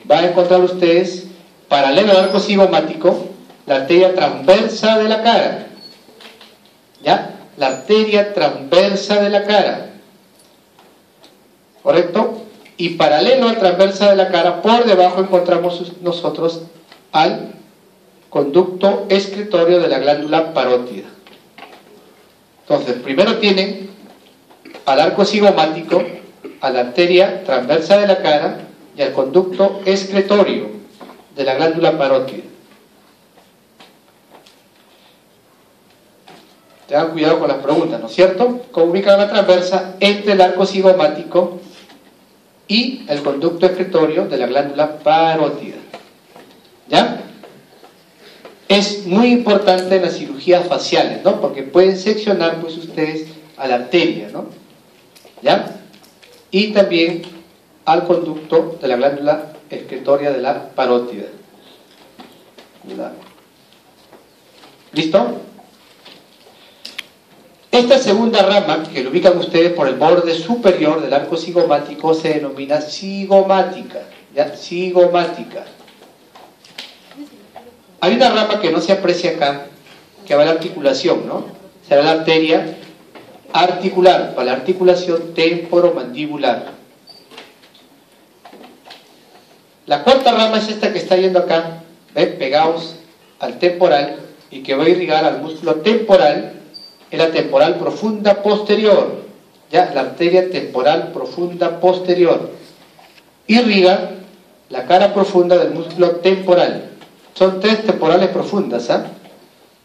van a encontrar ustedes, paralelo al arco cigomático, la arteria transversa de la cara, ¿ya? La arteria transversa de la cara, ¿correcto? Y paralelo al transversa de la cara, por debajo encontramos nosotros al conducto excretorio de la glándula parótida. Entonces, primero tienen al arco cigomático, a la arteria transversa de la cara y al conducto excretorio de la glándula parótida. Tengan cuidado con las preguntas, ¿no es cierto? ¿Cómo ubican la transversa entre el arco cigomático y el conducto excretorio de la glándula parótida? ¿Ya? es muy importante en las cirugías faciales, ¿no? Porque pueden seccionar pues ustedes a la arteria, ¿no? ¿Ya? Y también al conducto de la glándula excretoria de la parótida. ¿Listo? Esta segunda rama, que lo ubican ustedes por el borde superior del arco cigomático, se denomina cigomática, ¿ya? Cigomática. Hay una rama que no se aprecia acá, que va a la articulación, ¿no? Será la arteria articular, para la articulación temporomandibular. La cuarta rama es esta que está yendo acá, ¿ven? Pegados al temporal, y que va a irrigar al músculo temporal, es la temporal profunda posterior, ¿ya? La arteria temporal profunda posterior. Irriga la cara profunda del músculo temporal. Son tres temporales profundas, ¿ah?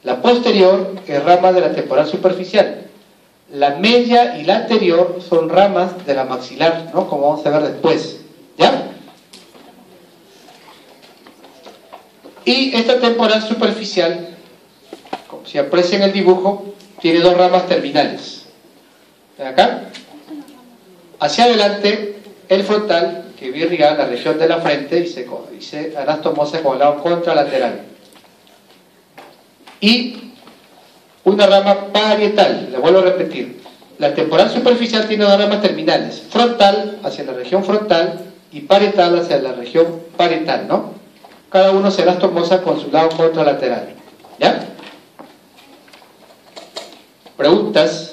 La posterior es rama de la temporal superficial. La media y la anterior son ramas de la maxilar, ¿no? Como vamos a ver después, ¿ya? Y esta temporal superficial, como se aprecia en el dibujo, tiene dos ramas terminales. ¿Ven acá? Hacia adelante, el frontal, que va a irrigar la región de la frente y se anastomosa con el lado contralateral. Y una rama parietal, le vuelvo a repetir. La temporal superficial tiene dos ramas terminales, frontal hacia la región frontal y parietal hacia la región parietal, ¿no? Cada uno se anastomosa con su lado contralateral. ¿Ya? ¿Preguntas?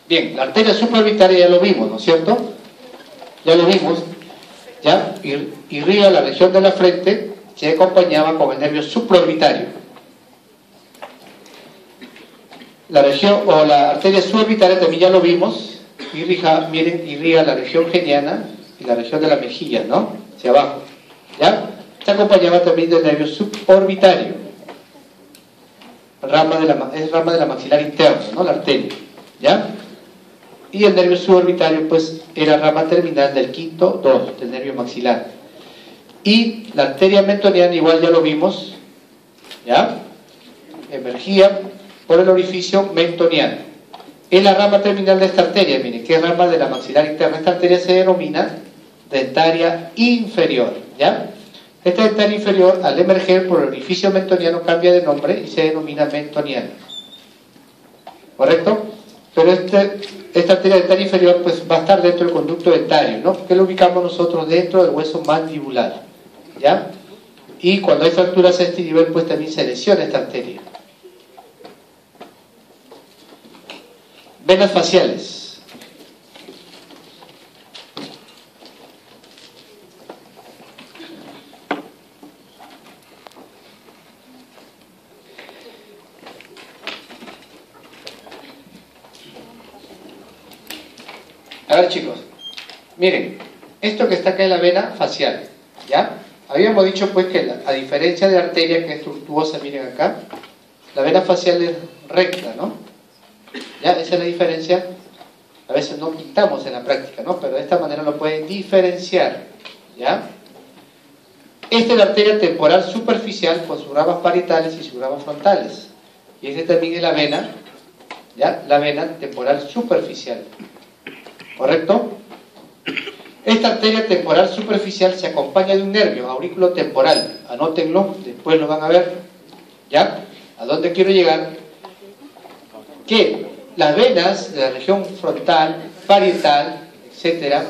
Bien, la arteria supraorbitaria ya lo vimos, ¿no es cierto? Ya lo vimos, ya irriga la región de la frente, se acompañaba con el nervio supraorbitario. La región, o la arteria suborbitaria también ya lo vimos, irriga la región geniana y la región de la mejilla, ¿no? Hacia abajo, ¿ya? Se acompañaba también del nervio suborbitario, es rama de la maxilar interna, ¿no? La arteria, ¿ya? Y el nervio suborbitario pues era rama terminal del quinto 2 del nervio maxilar. Y la arteria mentoniana igual ya lo vimos, ¿ya? Emergía por el orificio mentoniano. Es la rama terminal de esta arteria, miren, que es rama de la maxilar interna. Esta arteria se denomina dentaria inferior, ¿ya? Esta dentaria inferior, al emerger por el orificio mentoniano, cambia de nombre y se denomina mentoniana. ¿Correcto? Pero esta arteria dentaria inferior pues va a estar dentro del conducto dentario, ¿no? Que lo ubicamos nosotros dentro del hueso mandibular, ¿ya? Y cuando hay fracturas a este nivel pues también se lesiona esta arteria. Venas faciales. A ver, chicos, miren, esto que está acá es la vena facial, ¿ya? Habíamos dicho pues que a diferencia de la arteria que es tortuosa, miren acá, la vena facial es recta, ¿no? ¿Ya? Esa es la diferencia. A veces no pintamos en la práctica, ¿no? Pero de esta manera lo pueden diferenciar, ¿ya? Esta es la arteria temporal superficial con sus ramas parietales y sus ramas frontales. Y esta también es la vena, ¿ya? La vena temporal superficial. ¿Correcto? Esta arteria temporal superficial se acompaña de un nervio aurículo temporal. Anótenlo, después lo van a ver. ¿Ya? ¿A dónde quiero llegar? Que las venas de la región frontal, parietal, etcétera,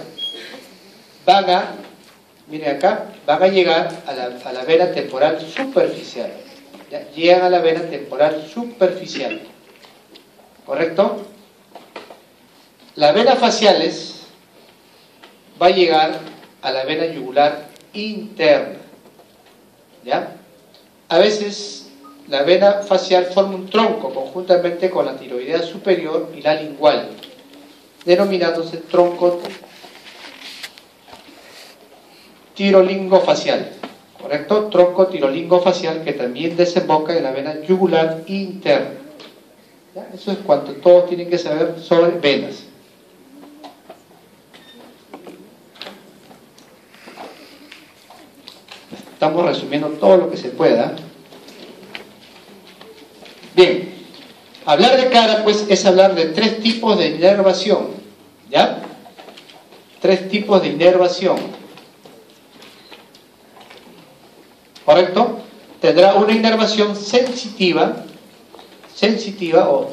van a, miren acá, van a llegar a la vena temporal superficial. ¿Ya? Llegan a la vena temporal superficial. ¿Correcto? Las venas faciales va a llegar a la vena yugular interna, ¿ya? A veces la vena facial forma un tronco conjuntamente con la tiroidea superior y la lingual, denominándose tronco tirolingofacial, ¿correcto? Tronco tirolingofacial que también desemboca en la vena yugular interna. ¿Ya? Eso es cuanto todos tienen que saber sobre venas. Estamos resumiendo todo lo que se pueda. Bien, hablar de cara, pues, es hablar de 3 tipos de inervación, ¿ya? 3 tipos de inervación. ¿Correcto? Tendrá una inervación sensitiva o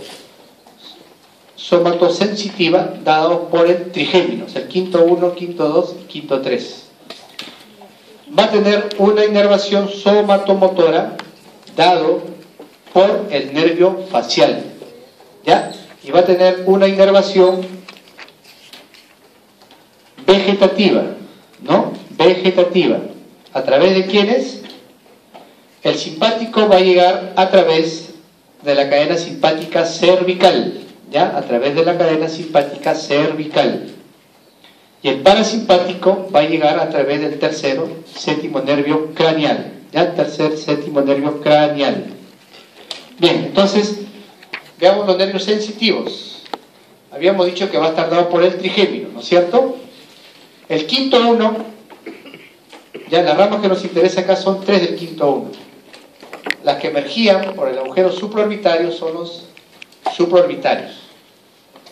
somatosensitiva, dado por el trigémino, el quinto 1, quinto 2 y quinto 3. Va a tener una inervación somatomotora, dado por el nervio facial, ¿ya? Y va a tener una inervación vegetativa, ¿no? Vegetativa. ¿A través de quiénes? El simpático va a llegar a través de la cadena simpática cervical, ¿ya? A través de la cadena simpática cervical. Y el parasimpático va a llegar a través del tercero, séptimo nervio craneal, ¿ya? Tercer, séptimo nervio craneal. Bien, entonces, veamos los nervios sensitivos. Habíamos dicho que va a estar dado por el trigémino, ¿no es cierto? El quinto 1, ya las ramas que nos interesa acá son 3 del quinto 1. Las que emergían por el agujero supraorbitario son los supraorbitarios.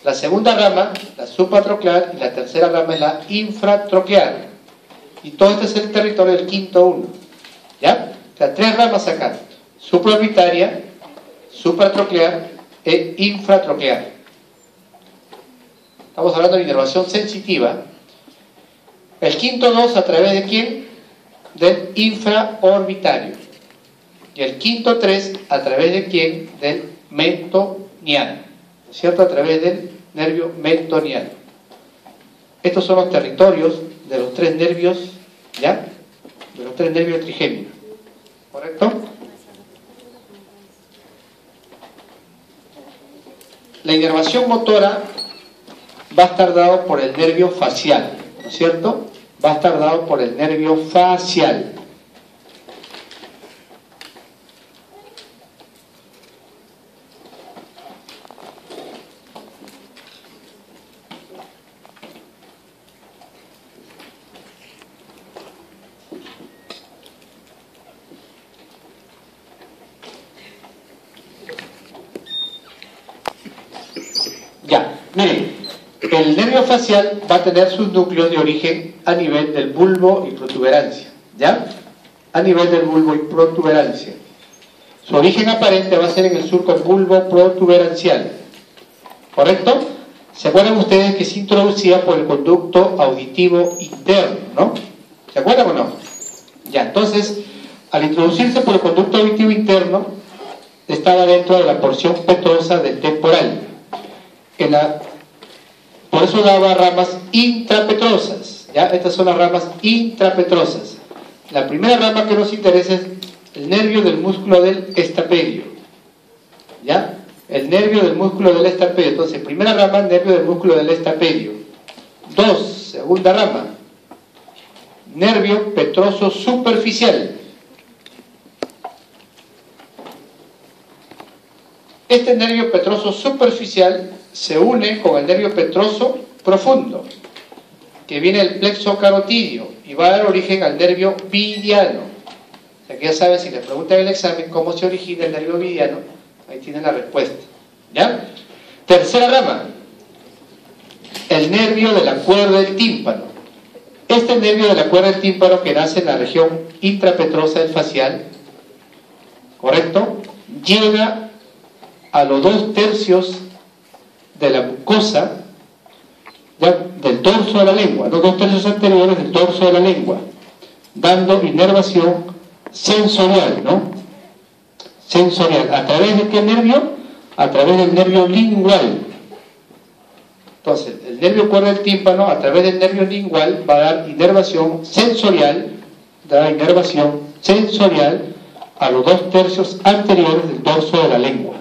La segunda rama, la supratroclear, y la tercera rama es la infratroclear. Y todo este es el territorio del quinto 1. ¿Ya? O sea, 3 ramas acá: supraorbitaria, supratroclear e infratroclear. Estamos hablando de inervación sensitiva. El quinto 2, ¿a través de quién? Del infraorbitario. Y el quinto 3, ¿a través de quién? Del metoniano, ¿cierto? A través del nervio metoniano. Estos son los territorios de los 3 nervios, ¿ya? De los 3 nervios trigéminos, ¿correcto? La inervación motora va a estar dado por el nervio facial, ¿no es cierto? Va a estar dado por el nervio facial. Ya, miren, el nervio facial va a tener sus núcleos de origen a nivel del bulbo y protuberancia, ¿ya? A nivel del bulbo y protuberancia. Su origen aparente va a ser en el surco bulbo-protuberancial, ¿correcto? ¿Se acuerdan ustedes que se introducía por el conducto auditivo interno, no? ¿Se acuerdan o no? Ya, entonces, al introducirse por el conducto auditivo interno, estaba dentro de la porción petrosa del temporal. Por eso daba ramas intrapetrosas, ¿ya? Estas son las ramas intrapetrosas. La primera rama que nos interesa es el nervio del músculo del estapedio, ¿ya? El nervio del músculo del estapedio. Entonces, primera rama, nervio del músculo del estapedio. 2, segunda rama, nervio petroso superficial. Este nervio petroso superficial se une con el nervio petroso profundo, que viene del plexo carotidio y va a dar origen al nervio vidiano. O sea que ya saben, si les preguntan en el examen cómo se origina el nervio vidiano, ahí tienen la respuesta, ¿ya? Tercera rama, el nervio de la cuerda del tímpano. Este nervio de la cuerda del tímpano, que nace en la región intrapetrosa del facial, ¿correcto?, llega a los 2/3 de la mucosa, ¿ya?, del dorso de la lengua, los 2/3 anteriores del dorso de la lengua, dando inervación sensorial, ¿no? Sensorial. ¿A través de qué nervio? A través del nervio lingual. Entonces, el nervio cuerda del tímpano, a través del nervio lingual, va a dar inervación sensorial, a los 2/3 anteriores del dorso de la lengua.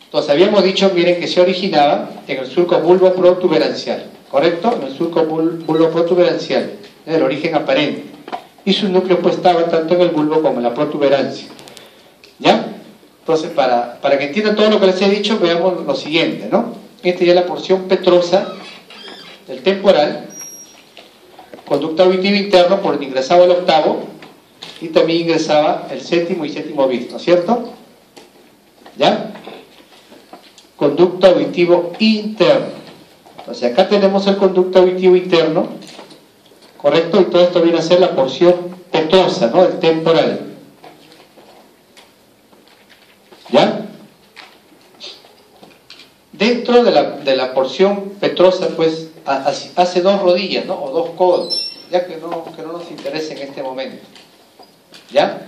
Entonces, habíamos dicho, miren, que se originaba en el surco bulbo-protuberancial, ¿correcto? En el surco bulbo-protuberancial, el origen aparente. Y sus núcleos pues estaban tanto en el bulbo como en la protuberancia, ¿ya? Entonces, para que entiendan todo lo que les he dicho, veamos lo siguiente, ¿no? Esta ya es la porción petrosa del temporal. conducto auditivo interno por donde ingresaba el octavo y también ingresaba el séptimo y séptimo bit, ¿no es cierto? ¿Ya? Conducto auditivo interno. Entonces acá tenemos el conducto auditivo interno, ¿correcto? Y todo esto viene a ser la porción petrosa, ¿no? El temporal. ¿Ya? Dentro de la porción petrosa, pues, hace dos rodillas, ¿no? O dos codos, ya que no nos interesa en este momento. ¿Ya?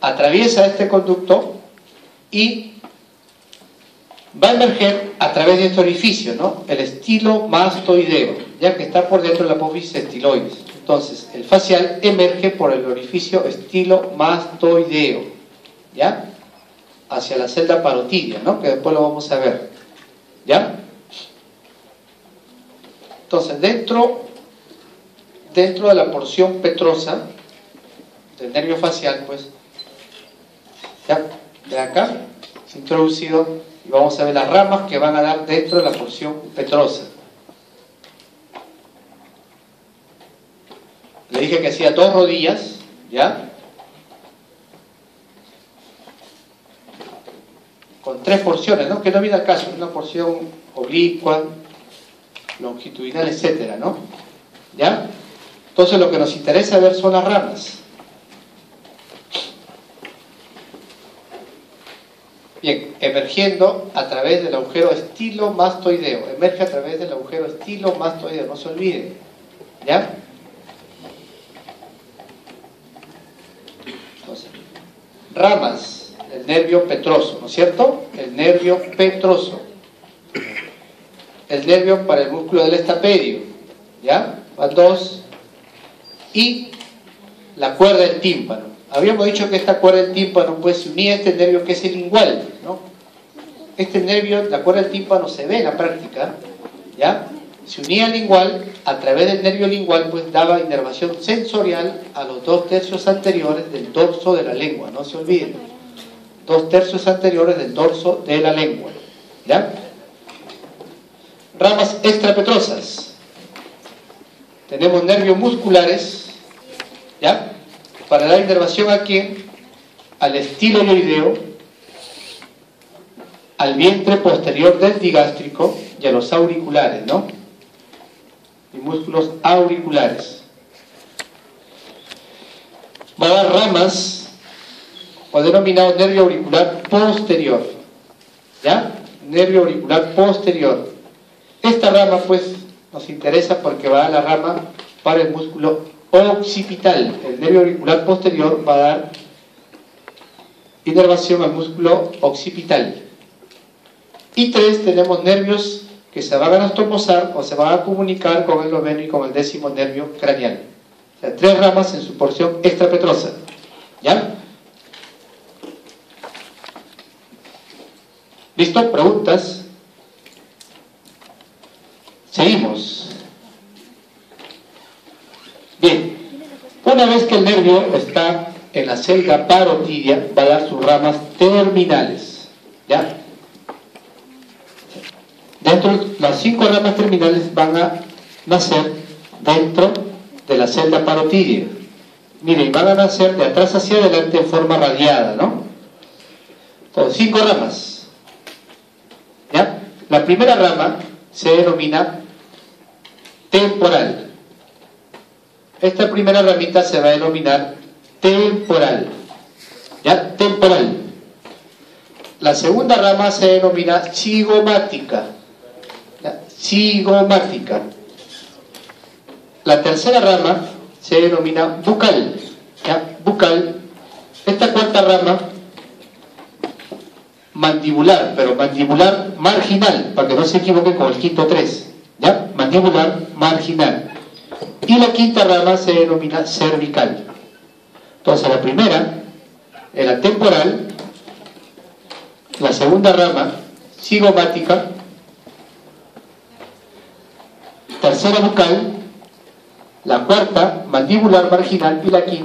Atraviesa este conducto y va a emerger a través de este orificio, ¿no? El estilomastoideo, ya que está por dentro de la apófisis estiloides. Entonces, el facial emerge por el orificio estilomastoideo, ¿ya? Hacia la celda parotidia, ¿no? Que después lo vamos a ver, ¿ya? Entonces, dentro de la porción petrosa del nervio facial, pues, ya, de acá, se ha introducido y vamos a ver las ramas que van a dar dentro de la porción petrosa. Le dije que hacía dos rodillas, ¿ya? Con tres porciones, ¿no? Que no viene al caso, una porción oblicua, longitudinal, etcétera, ¿no? ¿Ya? Entonces lo que nos interesa ver son las ramas. Bien, emergiendo a través del agujero estilomastoideo. Emerge a través del agujero estilomastoideo, no se olviden. ¿Ya? Entonces, ramas del nervio petroso, ¿no es cierto? El nervio petroso. El nervio para el músculo del estapedio. ¿Ya? Van dos. Y la cuerda del tímpano. Habíamos dicho que esta cuerda del tímpano pues se unía a este nervio que es el lingual, ¿no? Este nervio, la cuerda del tímpano se ve en la práctica, ¿ya? Se unía al lingual, a través del nervio lingual pues daba inervación sensorial a los 2/3 anteriores del dorso de la lengua, no se olviden. 2/3 anteriores del dorso de la lengua, ¿ya? Ramas extrapetrosas. Tenemos nervios musculares, ¿ya? Para dar inervación aquí al estiloideo, al vientre posterior del digástrico y a los auriculares, ¿no? Y músculos auriculares. Va a dar ramas o denominado nervio auricular posterior, ¿ya? Nervio auricular posterior. Esta rama pues nos interesa porque va a la rama para el músculo occipital. El nervio auricular posterior va a dar inervación al músculo occipital. Y tres, tenemos nervios que se van a anastomosar o se van a comunicar con el noveno y con el décimo nervio craneal. O sea, tres ramas en su porción extrapetrosa. ¿Ya? ¿Listo? ¿Preguntas? Seguimos. Bien, una vez que el nervio está en la celda parotidia, va a dar sus ramas terminales, ¿ya? Dentro, las 5 ramas terminales van a nacer dentro de la celda parotidia. Miren, van a nacer de atrás hacia adelante en forma radiada, ¿no? Entonces, 5 ramas, ¿ya? La primera rama se denomina temporal. Esta primera ramita se va a denominar temporal, ¿ya? Temporal. La segunda rama se denomina cigomática, ¿ya? Cigomática. La tercera rama se denomina bucal, ¿ya? Bucal. Esta cuarta rama, mandibular, pero mandibular marginal, para que no se equivoque con el quinto 3, ¿ya? Mandibular marginal. Y la quinta rama se denomina cervical. Entonces la primera es la temporal, la segunda rama cigomática, tercera bucal, la cuarta mandibular marginal y la quinta